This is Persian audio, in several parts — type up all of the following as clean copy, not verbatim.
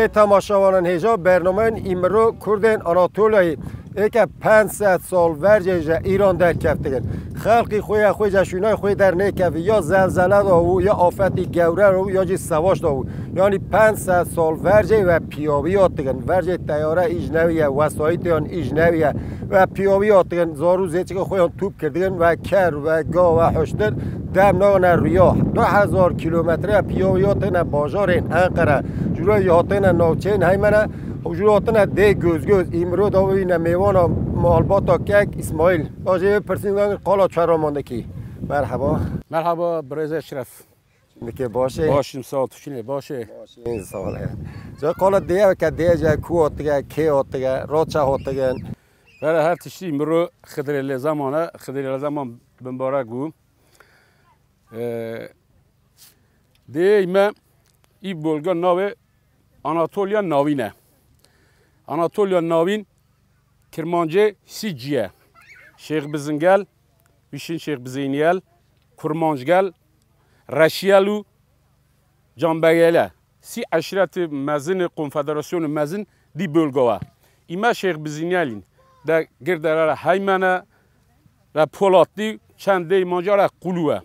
برنامه تماشاوانان هجا برنامه ایمرو کردن آناتولیایی که 500 سال ورجه ایران در کفتگن خلقی خوی جشونای خوی در نکوی یا زلزله داو یا آفتی گوره رو یا جی سواش داو یعنی 500 سال ورجه و پیاوی آتگن ورجه تیاره ایجنویه وسایت آن ایجنویه و پیاوی آتگن زارو زیچه که خویان توپ کردگن و کر و گا و حشتر دم نان ریاه 2000 کیلومتر پیاوی آتگن بازار انقره جلوی آتگن نوچین هیمنه جلواتنا ده گوز ایمرو داوی میوان مالباتا کک اسماعیل باشه پرسیدن قالا چرا مانده کی مرحبا برز اشرف نکه باشه باشیم سال توشینه باشه این ساله جا قالا دیگه که دیگه جا کو آتگه کی آتگه راچه آتگه برای هر تشتی ایمرو خدری زمانه خدری زمان بمبارا گو ده ایمه ای بولگا ناوه آناتولیا ناوینه آناتولیا ناوین کرمانجه سیجیه شیخ بزنگل ویشین شیخ بزینیل کرمانجگل رشیالو جانبگله سی عشرت مزن کنفدراسیون مزن دی بولگوه ایما شیخ بزینیلین در گردرار هیمنه و پولاتی چند دی ماجرا قلوه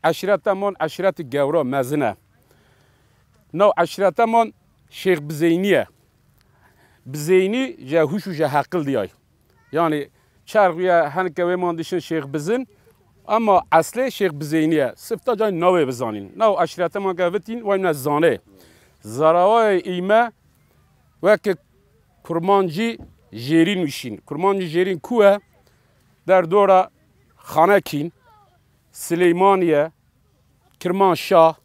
عشرتمان عشرت گورا مزنه نو عشرتمان شیخ بزینیه بزینی جه هوش و جه حقل دیای یعنی چرخویه هنکه ماندیشن شیخ بزن اما اصل شیخ بزینیه سفتا جای نوه بزانین نو عشرت ما گفتین و این زانه زراوای ایمه وک کرمانجی جیرین میشین کرمانجی جیرین کوه در دوره خانه کین سلیمانیه کرمانشاه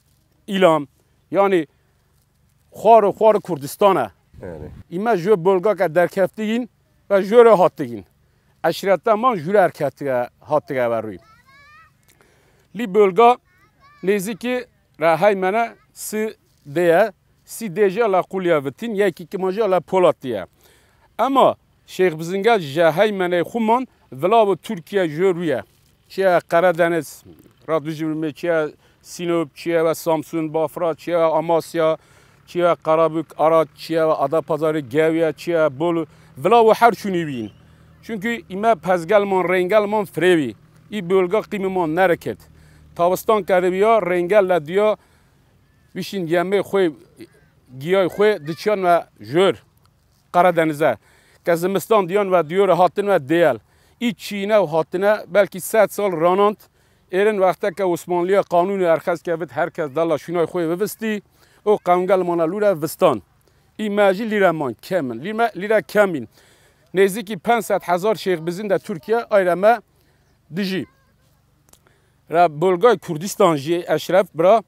ایلام یعنی خوار کردستانه ایما جو بولگا که در کفتگین و جو رو هاتگین اشرتا ما جو رو هاتگه برویم لی بولگا نیزی که راهی منه سی دیجه لا قولیا وتین یکی که ماجه لا پولاتیه اما شیخ بزنگل جاهی منه خومان ولا و ترکیه جو رویه چیه قردنز رادوجی چیه سینوب چیه و سامسون بافرا چیه و آماسیا چیه قرابک آراد چیه و آدا پازار گویه چیه بول ولا و هر چونی بین چونکه ایما پزگل من رنگل من فریوی ای بولگا قیم من نرکت تابستان کرده بیا رنگل لدیا ویشین یمه خوی گیای خوی دچان و جور قردنزه که زمستان دیان و دیور هاتن و دیل ای چینه و هاتنه بلکی 100 سال رانند ایرن وقتا که عثمانلی قانون ارخص که هر کس دلا شونای خوی وستی او قانگل مانا لوره وستان این ماجی لیره مان کمن لیره کمین نزدیکی 500,000 شیخ بزین در ترکیه ایرما دیجی را بولگای کردستان جی اشرف برا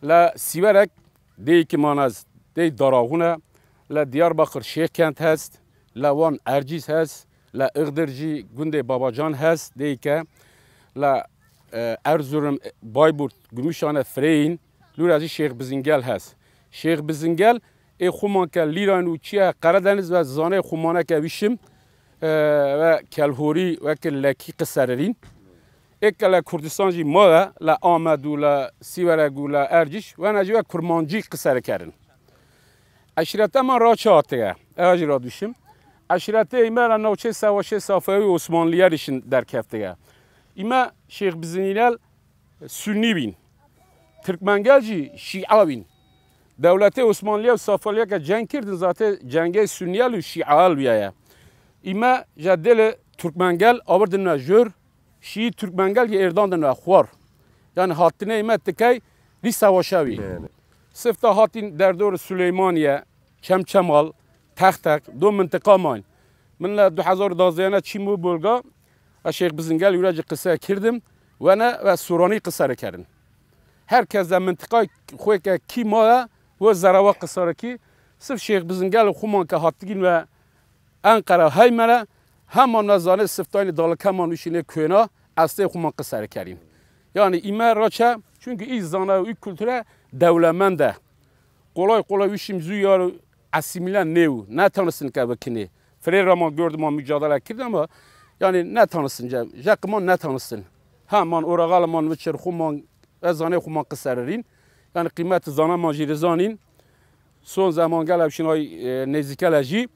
لا سیورک دی که ماناز دی داراغونه لا دیارباکر شیخ کند هست لا وان ارجیز هست لا اغدرجی گنده باباجان هست دی که لا ارزورم بایبورد گموشانه فرین لور از شیخ بزنگل هست شیخ بزنگل ای خومان که لیران و چیه قردنز و زانه خومانه که ویشم و کلهوری و که لکی قصررین ای که لکردستان جی ماده لآمد و لسیورگ و لارجیش و نجی و کرمانجی قصر کردن اشرته من را چه آتگه اواجی را دوشم اشرته ایمه را نوچه سواشه صافوی عثمانلیه ریشن در کفتگه ایمه شیخ بزنگل سنی بین ترکمنگل جی شیعه بین دولت عثمانلیه و صافالیه که جنگ کردن ذات جنگ سنیال و شیعه بیایه ایما جدل ترکمنگل آوردن نجور شیعه ترکمنگل یه اردان دن خوار یعنی هاتنه ایما تکی ری سواشوی سفتا هاتین در دور سلیمانیه چمال تختک دو منطقه ماین من 2012 چیمو بولگا و شیخ بزنگل یوراج قصه کردم و سورانی قصه کردن هر کس در منطقه خوی که کی ماه و زراوا قصاره کی صرف شیخ بزنگل خومان که هاتگین و انقره های منه همان نزانه صفتانی دالکه ما نوشینه کوینا اصلی خومان قصاره کردیم یعنی ایمه را چه چونکه این زانه و این کلتوره دولمنده قلای ویشیم زویار اسیمیلن نیو نتانستن که بکنه فریر را ما گرد ما مجادله کردیم و یعنی نتانستن جاک ما نتانستن همان اوراغال ما وچر خومان زانه خومان قصررین یعنی قیمت زانه ما جیرزانین سون زمان گل افشین های نزدیکل جی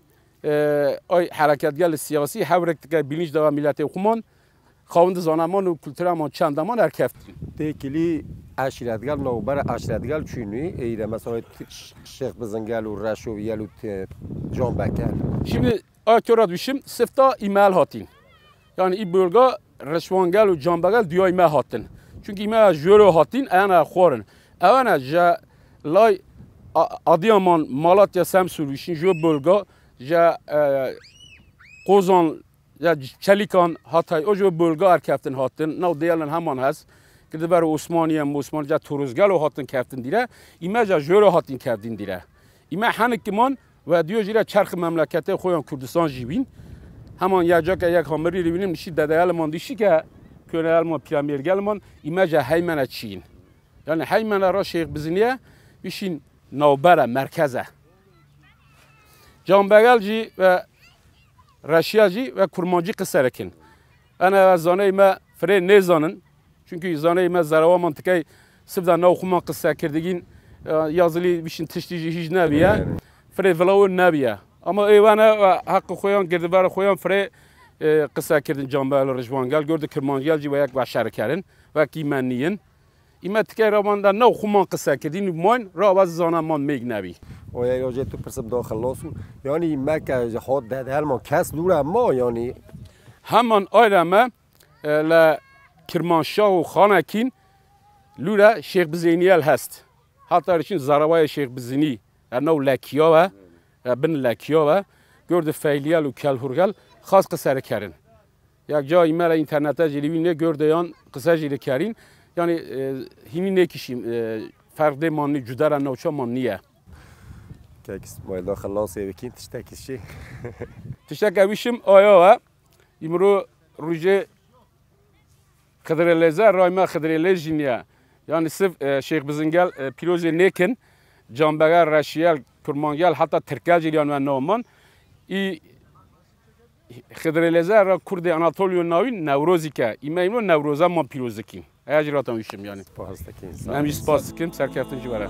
ای حرکت گل سیاسی حورک که بینیش دوا ملت خومان خواهند زانمان و کلتورمان چندمان ارکفتیم. تکلی عشیرتگل نوبر عشیرتگل چونی ایده مثلا شیخ بزنگل و رشویل و جان بکر. Şimdi akırat bişim sifta imel hatin. Yani i bölge reşvangel و canbagel diyor imel hatin. Çünkü imel jöre hatin ana xorin. Evana ja lay Adıyaman Malatya Samsun işin jö bölge ja Qozan ya Çelikan Hatay o jö bölge erkeftin hatin. Nav diyelim hemen has. Gidip ber Osmaniye ja Toruzgel o hatin keftin dire. İmel ja jöre hatin keftin dire. İmel hanikman و دیو جیره چرخ مملکت خویان کردستان جیبین همان یک جا که یک همری رو بینیم نشید دادهال من دیشی که کنال من پیرامیر من ایماج هیمنه چین یعنی هیمنه را شیخ بزنیه بیشین نوبره مرکزه جانبگل جی و رشیا جی و کرمانجی قصه رکن انا زانه ما فری نزانن çünkü زانه ما زروا منطقه سبدا نو خمان قصه کردگین یازلی بیشین تشتیجی هیچ نبیه فری فلاور نبیه اما ایوانه حق خویان گردبار خویان فری قصه کردن جانبال رجوانگل گرد کرمانگل جی و یک بشر کردن و کی منیین ایمت که روان در نو خمان قصه کردین مان را باز زانمان میگ نبی و یا جه تو پرسم داخل لاسو یعنی مکه خود ده هل ما کس دوره ما یعنی همان آیده ما ل کرمانشاه و خانکین لوره شیخ بزینیل هست حتی رشین زروای شیخ بزینی نو لکیاوه بن لکیاوه گرد فعلیال و کلهورگل خاص قصه کردن یک جا ایمال اینترنت جلیبینه گرد یان قصه جلی کردین یعنی همی نکشیم فرق مانی جدا را نوچه مانیه که ما داخل لاسه بکین تشتکیشی تشتکیشیم آیا ایمرو روزه خدرلیزه رایما خدرلیزینیه yani sırf Şeyh Bizingel piloje neken Canbeger Reşiyel Kurmangel hatta Türkçe ve Noman i Xidreleze ra Kurdi Anatoliyon navin Nevrozike imeyno Nevroza man pilozekin ayajratam işim yani pastakin hem ispastikim serkeftinci var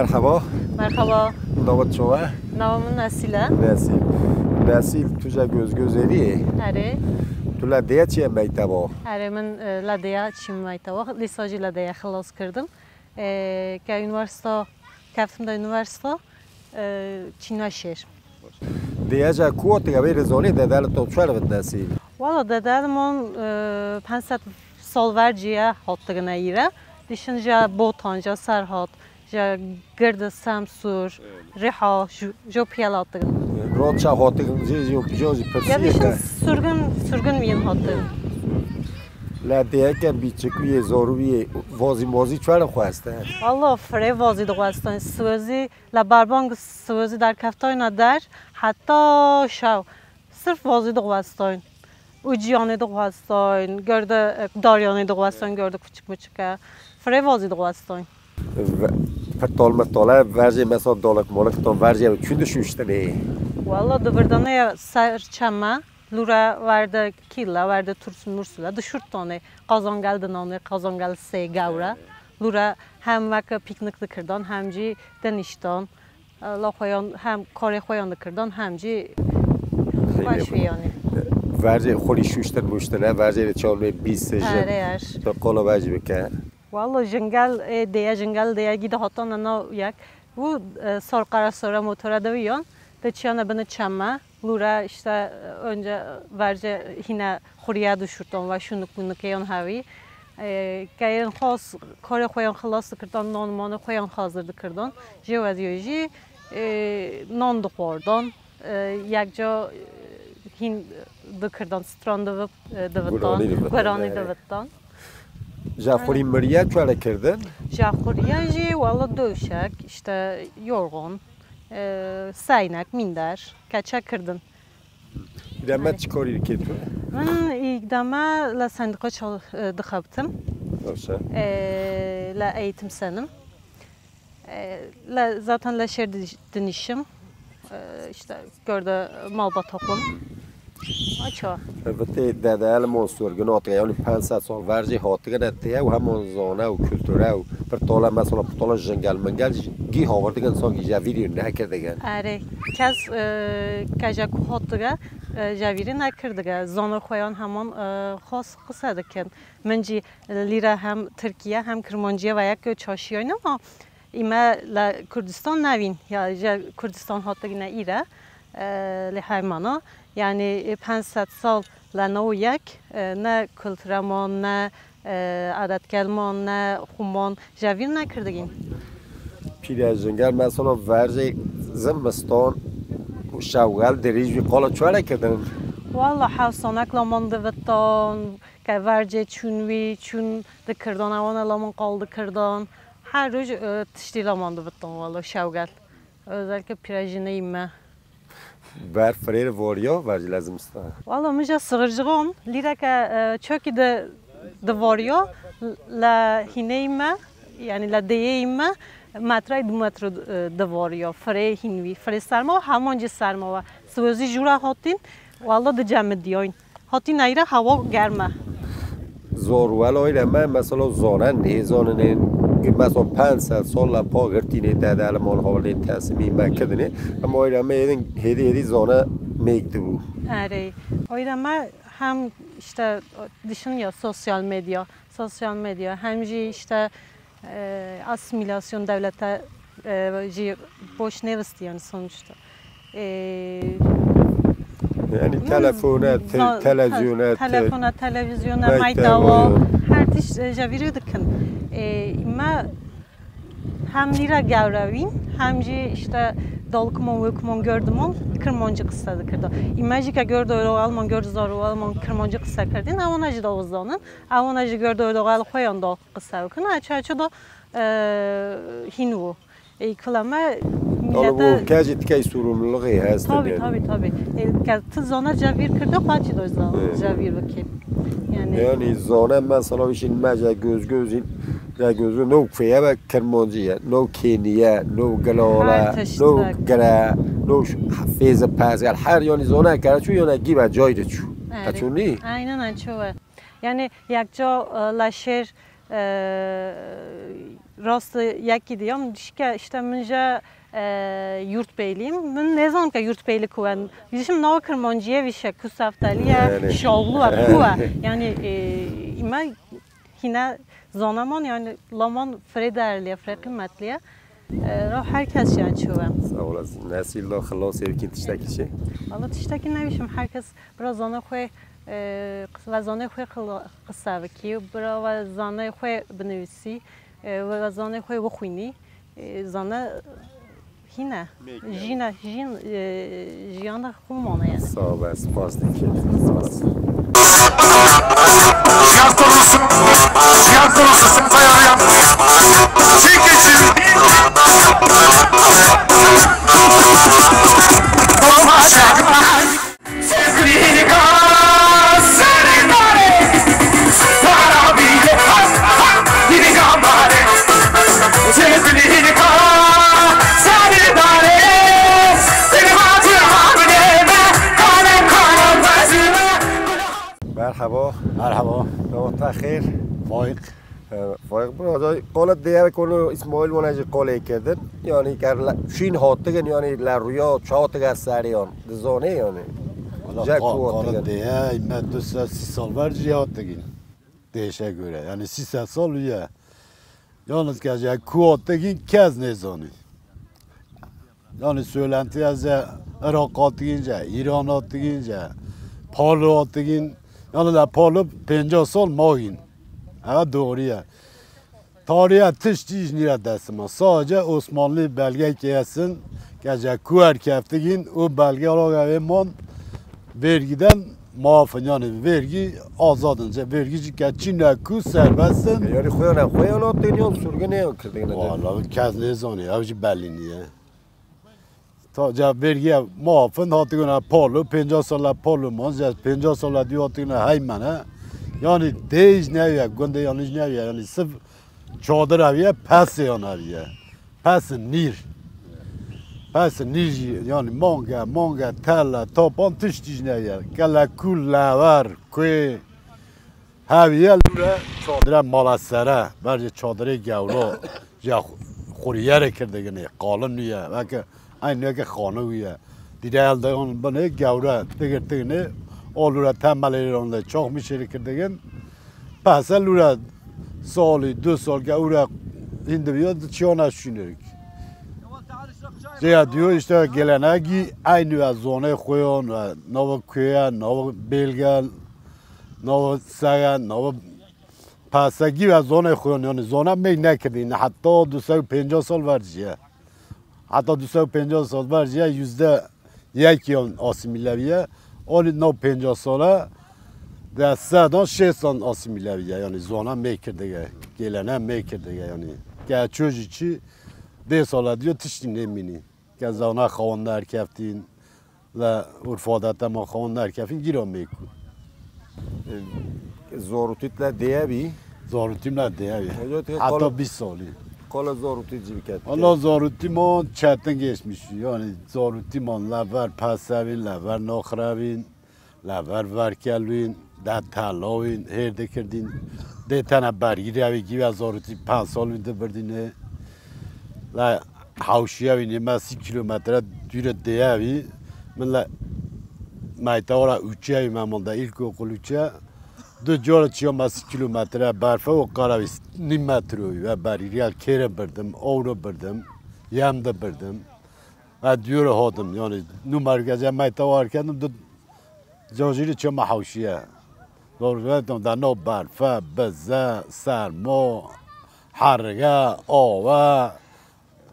مرحبا مرحبا نامت شما؟ نامم نسیله نسیل تو جا گوزگوزریه؟ آره تو لدیه چیه میتوا؟ آره من لدیه چیم میتوا لیساجی لدیه خلاص کردم که üniversite کفتم در üniversite چین و شیر دیگه جا کوت که بیر زونی دادال تو چهار ود نسیل؟ والا دادالمون 500 سال ورجیه هاتگه نیره دیشنجا بوتانجا سرهات جا گرد سمسور ریحا جو پیالاتگه راد چه هاتگه جوزی پرسیه دیشن سرگن مین هاتگه لدیه که بیچکوی زاروی وازی چهار خواسته والا فره وازی دقوستان سوزی لبربانگ سوزی در کفتای ندر حتی شو صرف وازی دقوستان اوجیانه دقوستان گرده داریانه دقوستان گرده کوچک فره وازی دقوستان پرتال مطالعه ورزی مثلا دالک مالک تا ورزی چون دشوشته نه والا دوبردانه سرچمه لورا ورده کیلا ورده ترسون مرسوله دشورت تانه قازانگل دنانه قازانگل سه گوره لورا هم وقت پیکنیک دکردان همجی دنیشتان لاخویان هم کار خویان دکردان همجی باشویانی ورزی خوری شوشتن مشتنه ورزی چالمه 20 جن تا قالا ورزی بکن والا جنگل دیگه گیده هاتان انا یک bu sarkara sonra motora dövüyorsun. Geçiyorsun beni çemme. Lura işte önce verce yine xuriya düşürtün ve şunluk bunluk yan havi. Gayrın xas kare koyan xalas dikirdan, nanmanı koyan hazır dikirdan. Jevaziyoji nan dikirdan. Yakca hin dikirdan, strand dövüttan, guarani dövüttan. جافری مریه چوله کردن؟ جاخوریه جی والا دوشک işte yorgun saynak minder kaça kırdın. İdeme çıkarır ki tu? من İgdama la sendika dixabtım. Nasıl? La eğitim senim. La zaten la şehir dinişim. İşte gördü malbat toplum. Aço. البته داده منصور گناه یعنی 500 سال ورزی هاتگه نتیه و همون زانه و کلتوره و پر طاله مثلا پر طاله جنگل منگل گی هاوردگن سانگی جویری نکردگن آره کس کجاک هاتگه جویری نکردگه زانو خویان همان خاص قصه دکن منجی لیره هم ترکیه هم کرمانجیه و یک چاشیاین اما ایما ل کردستان نوین یا کردستان هاتگه نه ایره لحیمانا yani 500 سال لنو یک نه کلترمان نه عادت کلمان نه خومان جویر نکردگیم پیری از جنگل مثلا ورزی زمستان شوال دریج بی قالا چوره کردن والله حوصانک لامان دوتان که ورزی چونوی چون دکردان اوان لامان قال دکردان her روز تشتی لامان دوتان والله شوال özellikle pirajineyim بر فریر واریا ورزی لازم است. والله مجا صغرجغام لیره که چوکی د واریا لا هینیمه یعنی لا دییمه مترای 2 متر د واریا فری هینوی فری سرما همانجا سرما و سوزی جورا هاتین والله د جمع دیاین هاتین ایره هوا گرمه زارول آیله من مثلا زانن نه زانن مثلا 500 سال پا گرتینه داده المان حالی تصمیم بکردنه اما آیره من هدی زانه میگده بود. آره آیره من هم işte düşün ya sosyal medya hemci işte asimilasyon devlete boş nevesti yani sonuçta. Yani telefona, televizyona, maydava her tiş javiri dikın. İma hem lira gavravin hemci işte dalkımon vökümon gördümon kırmancı kısa dikirdi. İmajı ki gördü öyle alman gördü zarı alman kırmancı kısa kırdın. Avanajı da uzdanın. Avanajı gördü öyle al koyan da kısa vökün. Açı da hinu. Klama millete... Kâcı tkey sorumluluğu hasta. Tabii. Tı zona javir kırdı, kaçı da javir vöküm. Yani zona mesela bir şey mece gözün gözü no fiye ve Kermancıya, no Kenya, no Galala, no Gara, no Hafiz Pazgal, her yani zona karaçu yani gibi caydı çu. Kaçuni? Aynen çu. Yani yakca laşer rast yaki diyem işte mınca yurt beyliyim. Ben ne zaman ki yurt beyli kuvan. Bizim nava Kermancıya bir şey kusaftaliye şovlu var kuva. Yani ima hina zanaman yani laman frederliye, kıymetliye. Herkes yani çuvem. Sağ olasın. Nesil la xalas erkin tişteki şey. Allah tişteki nevişim. Herkes biraz zana koy ve zana koy kısa ki, biraz zana koy benevisi ve zana koy vuxini. Zana hine, jiyana xumana yani. Sağ olasın. Fazlaki. Sağ olasın. Cihan konusu sıkayarım. Çekişim. Dolaşaklar. Sevgili Gazze'lere. Sarabile. Yeni gambare. Sevgili Gazze'lere. Benim adım hamileme. Kalem vezime. Merhaba. Notta خیر. فایق برای قالت دیگه کنو اسماعیل منجی قاله کردن یعنی که شین هاتگن یعنی لرویا چهاتگه سریان دزانه یعنی قالت دیگه ایمه 230 سال برجی هاتگین دیشه göre yani 300 سال üye yalnız ki ku hاتگین kez nezani yani söylenti az Irak hاتگینce İran hاتگینce Palu hاتگین yani la Palu 50 سال ماهین evet doğruya. Tarihe tiştiş nire desima. Sadece Osmanlı belge kesin. Gece kuer keftigin o belge olarak eman vergiden muafın yani vergi azadınca vergici ki Çin'e ku serbestsin. Yani koyan o deniyor sürgü ne kırdığını. Vallahi kez ne zanı avcı belli niye. Ta vergi muafın hattına polu 50 sala polu monca 50 sala diyor hattına haymana. Yani değiş ne ya günde yanlış ne ya yani sırf çadır aviye pes yanaviye. Pes nir. Pes nir yani manga tella topan tiştiş ne ya. Kala kulla var kuy. Haviye lura çadıra malasara. Bence çadırı gavro. Ya kuriyere kirdigini kalın niye. Belki aynı ki kanı ya. Direlde onun bana gavra tigirtigini olura tembeleri onunla çok müşteri kirdigin. Pes lura sali 2 sal gavra indiriyor çiğna düşünürük. Zia diyor işte geleneği aynı zona koyan, nova köye, nova belgel, nova sagan, nova pasagi ve zona koyan yani zona mey ne kırdığını hatta 250 sal var ya. Hatta 250 sal var ya %1 asimileriye, onu no 50 sala de sadan 600 asimileriye yani zona mey kırdığı, geleneği mey kırdığı yani. Gel çocuğu de sala diyor tiştin emini. که زانا خواندار کفتین و عرفادات ما خواندار کفتین گیرم میکن. Zorutitler diye bir. زاروتیم نه دیگه. حتی 20 سالی. Kola zorutit gibi ket. Allah zarutimo çetin geçmiş. Yani zarutimon laver pasavin, laver nakhravin, laver verkelvin, de talavin, her dekirdin. De tane bergiri gibi zaruti 5 سال vinde berdine. La حوشیه وی نیم 30 کیلومتر دور دیوی من لا مایتورا اوچه میمونده ایلک و قلوچه دو جور چیام 30 کیلومتر برفه و قراویس نیم متروی و بریال کره بردم اورو بردم یم ده بردم و دیور هاتم یعنی نو مرکزه مایتوار کردم دو جاجیری چیام حوشیه دارم در نو برفه بزه سرما حرگه آوه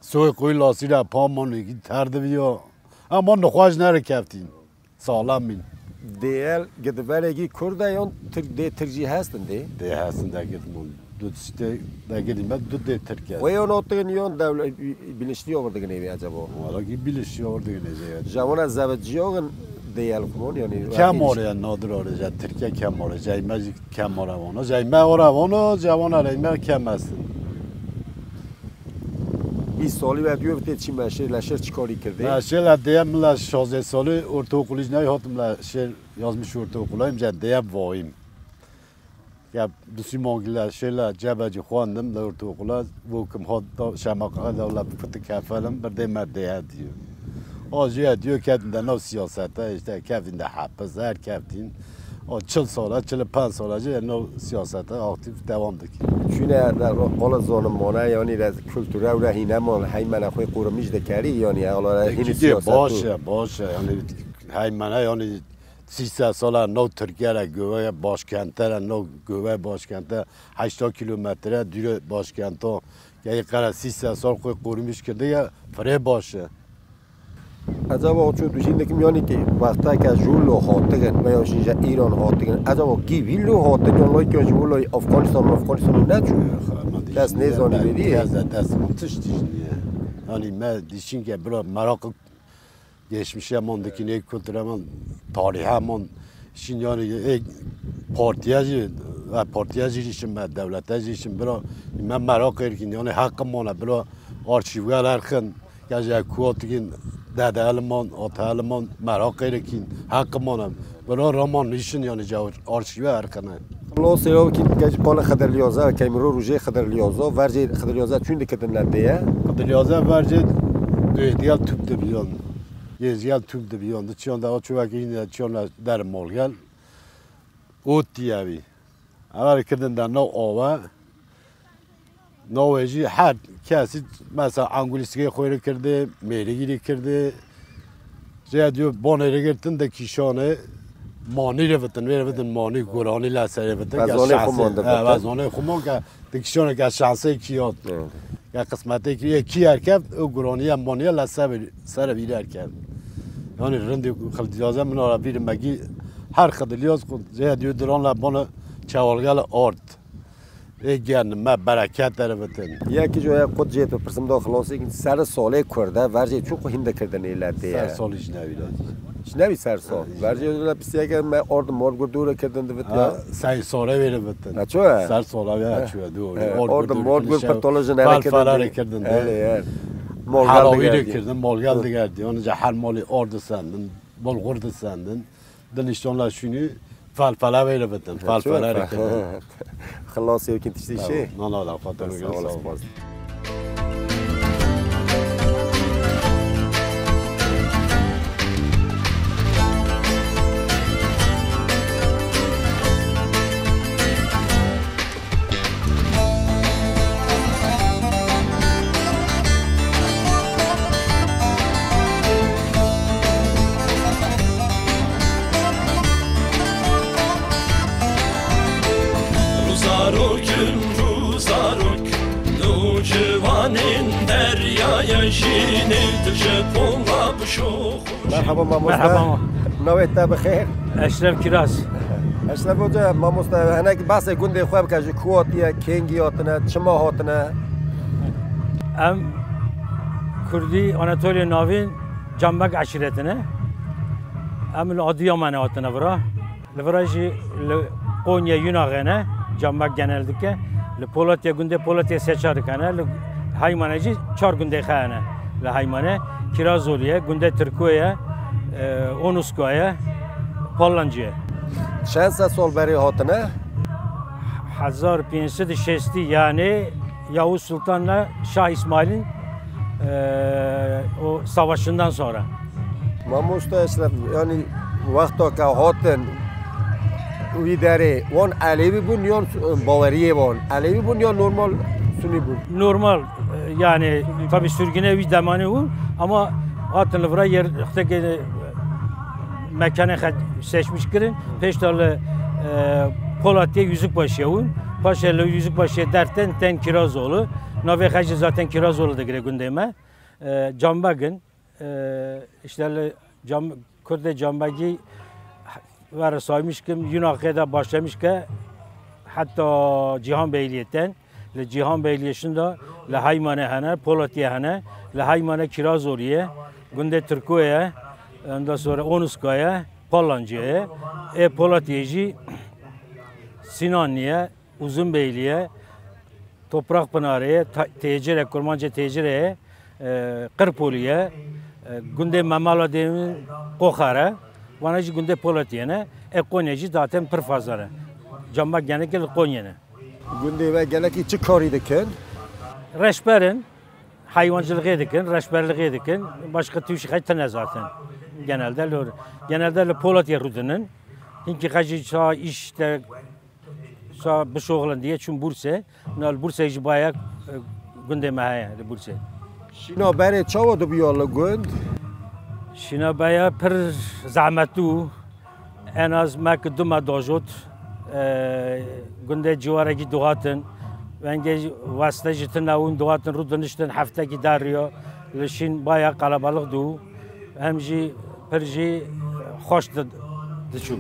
soy koy lasıyla pamonu gitardı biyo. Ama nokaj nere keftin. Sağlam bin. Değer gidiveli kurdayon de tercih hastin de. De hastin de gidmon. Dut işte de gidime dut de Türkiye. Ve yon ottun yon devlet bilinçli olurdu gene acaba. Valla ki bilinçli olurdu gene. Jamona zavcıyın değer kumon yani. Kem oraya nadir oraya Türkiye kem oraya. Cayma kem oraya onu. Cayma oraya onu. Javona reymer kem hastin. 20 سالی و دیو بته چی مشه لشر چیکاری کرده؟ مشه لدیم ل 16 سالی ortaokulcu ne hatım la şey yazmış ortaokulayım caddeye vayım. Ya Müslümanlar şeyler cebeci xandım da ortaokula vukum hatta şamaka da la fıtı kafalim bir de maddeye diyor. Acıya diyor kendinde ne siyasete işte kendinde hapız her kendin o 40 sala 45 sala ne siyasete aktif devamdık. Çünkü در قال زانمانه یعنی از کلتوره و رهینه ما هیمنه خوی قورمیش دکری یعنی حالا رهین سیاست باشه yani heymene yani 300 sala no Türkiye'ye göve başkente no göve başkente 80 kilometre düre başkente yani kara 300 sal koy qurmuş kirdi ya fre başı. Acaba o çocuk düşündüm yani ki vakti ki Jullo hatırın veya şimdi İran hatırın acaba ki Villo hatırın loy ki Jullo Afganistan ne çu? Ders ne zani biri? Ders mutluş dişniye. Yani ben dişin ki bro merak geçmişe mondaki ne kültüremon tarihe mon şimdi yani partiyacı için ben devletacı için bro ben merak ediyorum yani hakkım ona bro arşivler erken gece kuatkin dede elman at elman merak ediyorum hakkım ona bro roman için yani arşivler erken الله سیاو کی گج قال خدر لیازه و کیمرو روزه خدر لیازه ورجه خدر لیازه چون دکتن لدیه خدر لیازه ورجه دیال توپ بیان یزیال توپ بیان چون دا چوبک این چون در مالگل اوت دیابی اول کردن در نو آوا نوجی هر کسی مثلا انگلیسی خوری کرده میریگی کرده زیادیو بانه گرفتن دکیشانه مانی رفتن مانی گرانی لسری رفتن وزانه خمان که دکشونه که شانسه کیات که قسمتی که کی ارکب او گرانی هم مانی لسر بیره ارکب یعنی رندی خلطیازه من را بیره مگی هر خدلیاز خود دیو دران لبان چوالگل آرد ایگن ما برکت داره بتن یکی جای خود جیت پرسم داخلاصی که سر ساله کرده ورجه چون هنده کردن ایلته سر سالش نویداد نمی سر سال ورجه بسیار که من آرد مارگو دوره کردن دوت سعی ساله ویره بتن نچوه سر ساله ویره چوه دو آرد مارگو پرتالوژ نه کردن مالگل حلاوی کردن مالگل دیگردی آنجا هر مالی آرد سندن بال غرد سندن دنشتان لشونی فلفله ویره بتن فلفله رو کردن خلاص يمكن تشتري شيء؟ لا لا خاطر مرحبا ماموستا نویت بخیر اشرف کراس اشرف بوجه ماموستا هنگ بحث گنده خواب که کواتیه کینگی هاتنه چما هاتنه ام کردی آناتولی ناوین جنبک عشیرتنه ام الادیامان هاتنه برا لفراجی قونیه یوناغنه جنبک گنلدکه لپولاتیا گنده پولاتیا سچار کنه لهایمانجی 4 گنده خانه لهایمانه Kirazoliye, Günde Türkiye, Onuska'ya, Polancı'ya. چند سال برای هاتنه؟ 1560 yani Yavuz Sultan'la Şah İsmail'in o savaşından sonra. Mamusta Eşref yani vakti ki hatın uydarı on Alevi bun ya Bavariye bun. Alevi bun ya normal Sünni bun. Normal yani tabi sürgüne bir zamanı bu ama hatırlı buraya yerdeki mekanı seçmiş kirin peşterle Polatya Yüzükbaşı yavun Paşalı Yüzükbaşı dertten ten Kirazoğlu Navi Hacı zaten Kirazoğlu da gire gündeme Cambagın işte Kürt'te Cambagi var saymış ki Yunak'ta başlamış ki hatta Cihan Beyliye'ten Cihan Beyliye'şinde Haymane hane, Polatya hane, Haymane Kirazoliye, Günde Türkiye'ye, ondan sonra Onuska'ya, Polancı'ya, Polatya'yı Sinanlı'ya, Uzunbeyli'ye, Toprakpınarı'ya, Tecire, Kurmanca Tecire'ye, Kırpoli'ye, Günde Memaladem'in Kokhar'a, Vanacı Günde Polatya'na, Konya'cı zaten pır fazlara. Cambak genellikle Konya'na. Günde ve genellikle çi kari dikin? Reşberin, hayvancılığı dikin, reşberliği dikin, başka tüyüşü haytene zaten. Genelde Polatya rudinin, hinki kaçı sağ işte, sağ bir şoğlan diye çünkü Bursa, Bursa'yı bayağı gündeme Bursa. Şina beri çava da biyarlı günd? Şina bayağı pır zahmetli, en az mek duma dajot, günde civaraki doğatın, Venge vasıtacı navun doğatın rudunuştan haftaki darıyor. Leşin bayağı kalabalık du. Hemci perci hoş dıçu.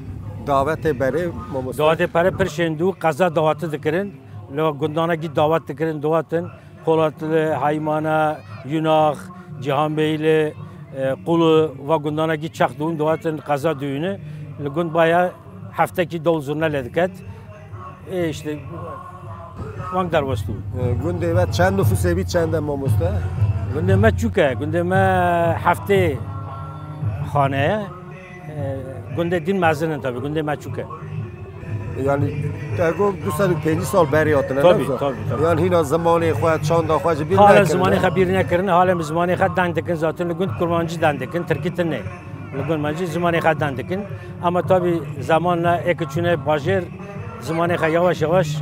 Davete beri mamusta. Davete pere perşendu kaza davatı dikirin. Lo gündana git davat dikirin doğatın. Polatlı, Haymana, Yunak, Cihanbeyli, Kulu ve gündana git çakduğun doğatın kaza düğünü. Gün bayağı haftaki dolzurna lediket. İşte Vang darvastu. Günde ve çend nüfus evi çende mamusta? Günde me çuke, günde me hafte haneye, günde din mazının tabi, günde me çuke. Yani tego 205 sal beri hatine tabi. Yani hina zamanı xoya çanda xoya bir hala zamanı xabir nekirin, hala zamanı xad dandikin zaten gün kurmancı dandikin, Türkiye'de ne? Kurmancı zamanı xad dandikin. Ama tabi zamanla ekçüne bajir zamanı xad yavaş yavaş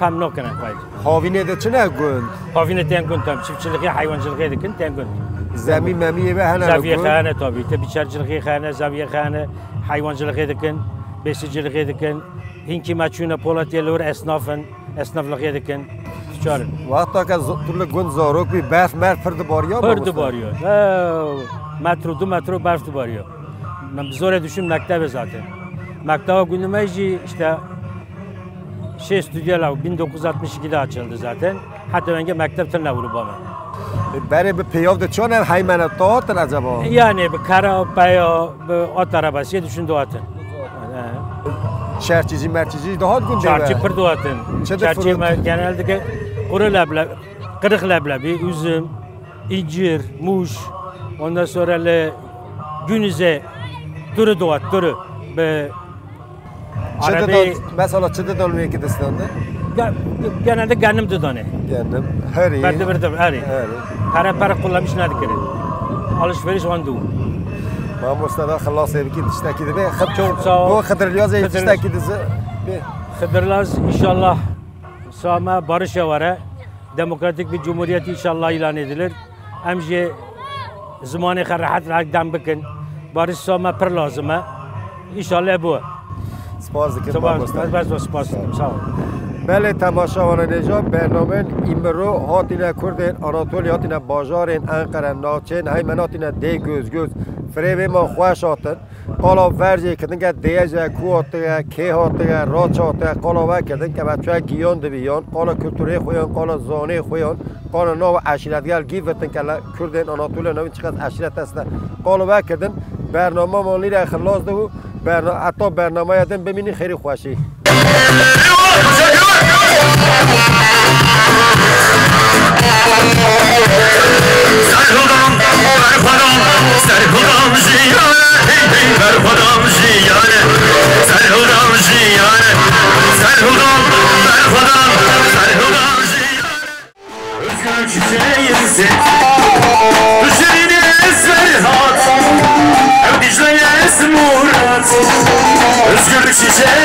fam نکنه خواهد. هاوینه ده چه نگوند؟ هاوینه تنگون تام چیفچلقی حیوانچلقی دکن تنگون. زمین ممیه به هنر زاویه خانه تابی تبیچرچلقی خانه زاویه خانه حیوانچلقی دکن بسیجلقی دکن هینکی مچونه پولاتیه لور اسنافلقی دکن چارن. وقتا که طول گند زاروک بی برف مر پرد باریا. پرد باریا. متر 2 متر برف باریا. من زور düşün mektebe zaten. Mektebe günümüzde işte stüdyolar 1962'de açıldı zaten. Hatta önce mektepten ne vurup ama. برای به پیاف ده چون هم حیمنات acaba? Yani bir kara paya bir at arabası düşün doğatın. Çerçici merçici daha gün değil Çarçı mi? pır doğatın. Çarçı genelde ki kuru leblebi, kırık leblebi, üzüm, incir, muş. Ondan sonra günüze duru doğat, duru. Mesela çıdı dolmuyor ki destanda? Genelde kendim düdane. Kendim. Her iyi. Ben de her iyi. Para kullanmış ne dikerim. Alışveriş vandu. Ben Mustafa خلاص بگید تشتکی ده çok sağ ol. Bu Hıdırlyaz تشتکی ده Hıdırlyaz inşallah sağma barış var. Demokratik bir cumhuriyet inşallah ilan edilir. Hemce zamanı rahat rakdam bakın. Barış sağma per lazım. İnşallah bu. سپاس دکتر سپاس sağ ol. بله تماشاوان نجات برنامه امرو هاتین کردن آناتولی هاتین باجارین انقره ناچین هیمن هاتین دی گوز فریب ما خوش هاتن قالا ورجی کردن که دیجه کو هاتگه که هاتگه راچ هاتگه قالا ور کردن که بچه گیان دبیان قالا کلتوری خویان قالا زانه خویان قالا نو عشیرتگل گیفتن که کردن آناتولی نوین چقدر عشیرت هست قالا ور کردن برنامه مالی را خلاص دو حتی برنامه یادن ببینی خیلی خوشی Özgürlük çiçeği